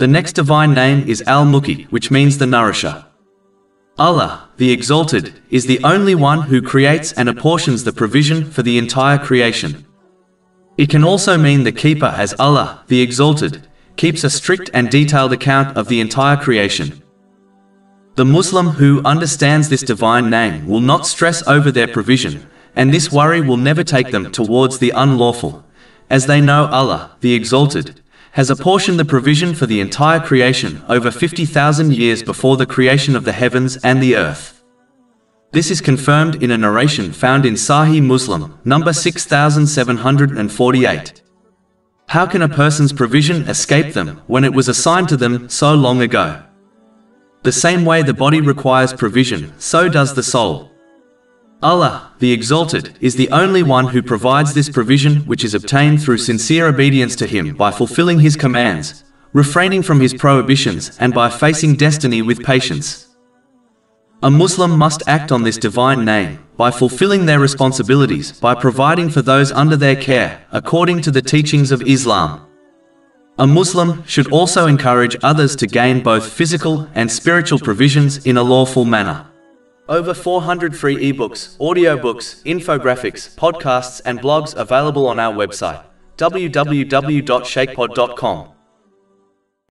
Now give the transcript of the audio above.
The next divine name is Al-Muqeet, which means the nourisher. Allah, the Exalted, is the only one who creates and apportions the provision for the entire creation. It can also mean the keeper, as Allah, the Exalted, keeps a strict and detailed account of the entire creation. The Muslim who understands this divine name will not stress over their provision, and this worry will never take them towards the unlawful, as they know Allah, the Exalted, has apportioned the provision for the entire creation over 50,000 years before the creation of the heavens and the earth. This is confirmed in a narration found in Sahih Muslim, number 6748. How can a person's provision escape them when it was assigned to them so long ago? The same way the body requires provision, so does the soul. Allah, the Exalted, is the only one who provides this provision, which is obtained through sincere obedience to Him by fulfilling His commands, refraining from His prohibitions, and by facing destiny with patience. A Muslim must act on this divine name by fulfilling their responsibilities by providing for those under their care, according to the teachings of Islam. A Muslim should also encourage others to gain both physical and spiritual provisions in a lawful manner. Over 400 free ebooks, audiobooks, infographics, podcasts and blogs available on our website, www.shaykhpod.com.